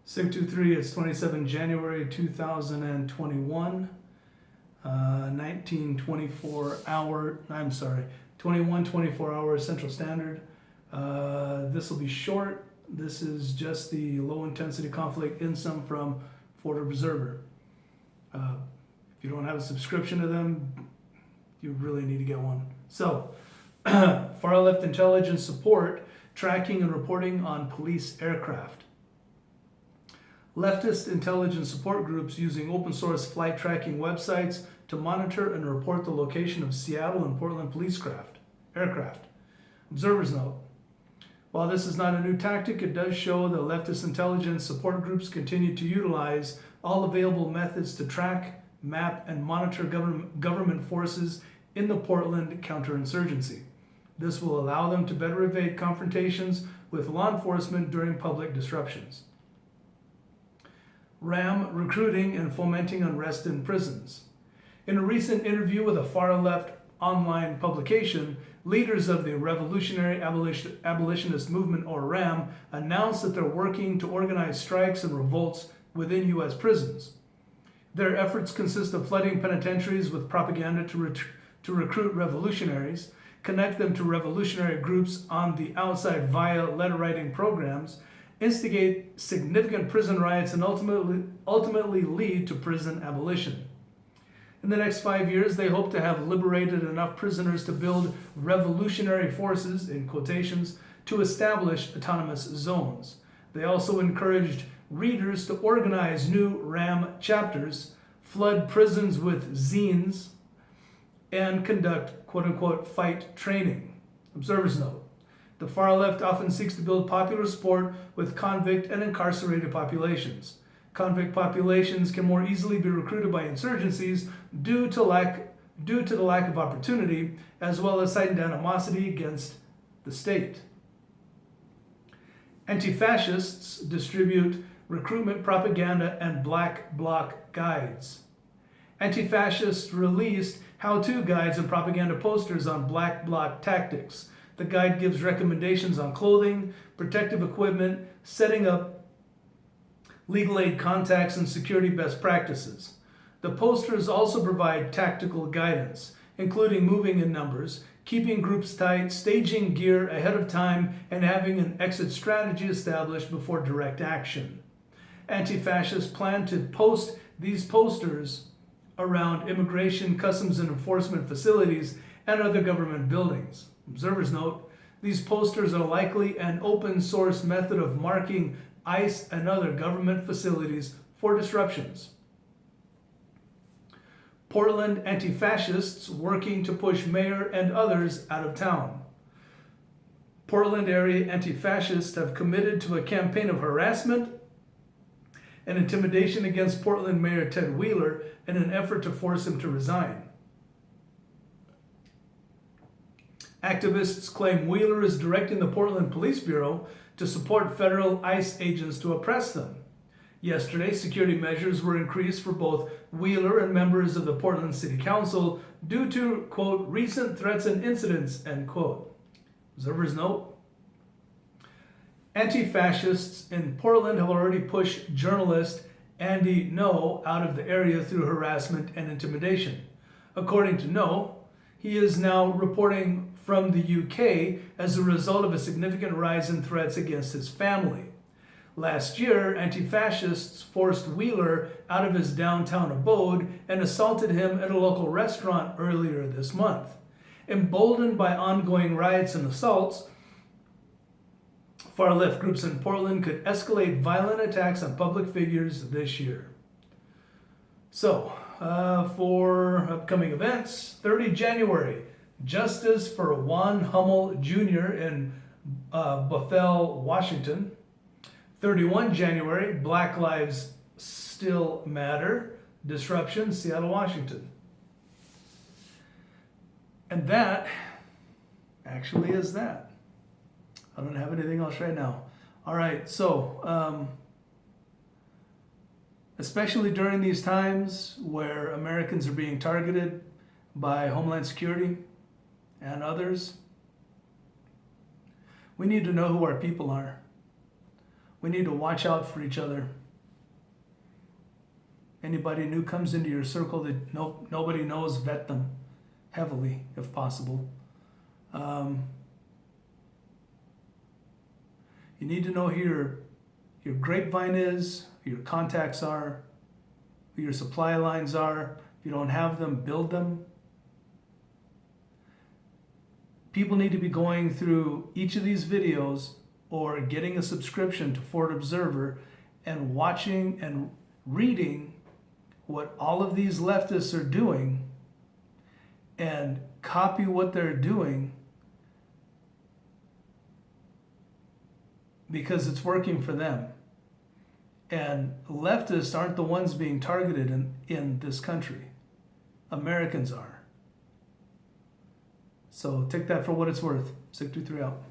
SIG-23, it's 27 January 2021, 21 24 hours Central Standard. This will be short. This is just the low intensity conflict INSOM from Fort Observer. If you don't have a subscription to them, you really need to get one. So, far left intelligence support, tracking and reporting on police aircraft. Leftist intelligence support groups using open source flight tracking websites to monitor and report the location of Seattle and Portland police aircraft. Observers note, while this is not a new tactic, it does show that leftist intelligence support groups continue to utilize all available methods to track, map, and monitor government forces in the Portland counterinsurgency. This will allow them to better evade confrontations with law enforcement during public disruptions. RAM recruiting and fomenting unrest in prisons. In a recent interview with a far-left online publication, leaders of the Revolutionary Abolitionist Movement, or RAM, announced that they're working to organize strikes and revolts within U.S. prisons. Their efforts consist of flooding penitentiaries with propaganda to recruit revolutionaries, connect them to revolutionary groups on the outside via letter-writing programs, instigate significant prison riots, and ultimately lead to prison abolition. In the next 5 years, they hope to have liberated enough prisoners to build revolutionary forces, in quotations, to establish autonomous zones. They also encouraged readers to organize new RAM chapters, flood prisons with zines, and conduct quote-unquote fight training. Observers note, the far left often seeks to build popular support with convict and incarcerated populations. Convict populations can more easily be recruited by insurgencies due to the lack of opportunity, as well as heightened animosity against the state. Anti-fascists distribute recruitment propaganda and black bloc guides. Anti-fascists released how-to guides and propaganda posters on black bloc tactics. The guide gives recommendations on clothing, protective equipment, setting up legal aid contacts, and security best practices. The posters also provide tactical guidance, including moving in numbers, keeping groups tight, staging gear ahead of time, and having an exit strategy established before direct action. Anti-fascists plan to post these posters around immigration, customs, and enforcement facilities and other government buildings. Observers note, these posters are likely an open source method of marking ICE and other government facilities for disruptions. Portland anti-fascists working to push mayor and others out of town. Portland area anti-fascists have committed to a campaign of harassment and intimidation against Portland Mayor Ted Wheeler in an effort to force him to resign. Activists claim Wheeler is directing the Portland Police Bureau to support federal ICE agents to oppress them. Yesterday, security measures were increased for both Wheeler and members of the Portland City Council due to, quote, recent threats and incidents, end quote. Observers note, anti-fascists in Portland have already pushed journalist Andy Ngo out of the area through harassment and intimidation. According to Ngo, he is now reporting from the UK as a result of a significant rise in threats against his family. Last year, anti-fascists forced Wheeler out of his downtown abode and assaulted him at a local restaurant earlier this month. Emboldened by ongoing riots and assaults, far-left groups in Portland could escalate violent attacks on public figures this year. So, for upcoming events, 30 January, Justice for Juan Hummel Jr. in Bothell, Washington. 31 January, Black Lives Still Matter, Disruption, Seattle, Washington. And that actually is that. I don't have anything else right now. All right, so especially during these times where Americans are being targeted by Homeland Security and others, we need to know who our people are. We need to watch out for each other. Anybody new comes into your circle that nobody knows, vet them heavily if possible. You need to know who your grapevine is, who your contacts are, who your supply lines are. If you don't have them, build them. People need to be going through each of these videos or getting a subscription to Fort Observer and watching and reading what all of these leftists are doing and copy what they're doing because it's working for them. And leftists aren't the ones being targeted in this country. Americans are. So take that for what it's worth. 623 out.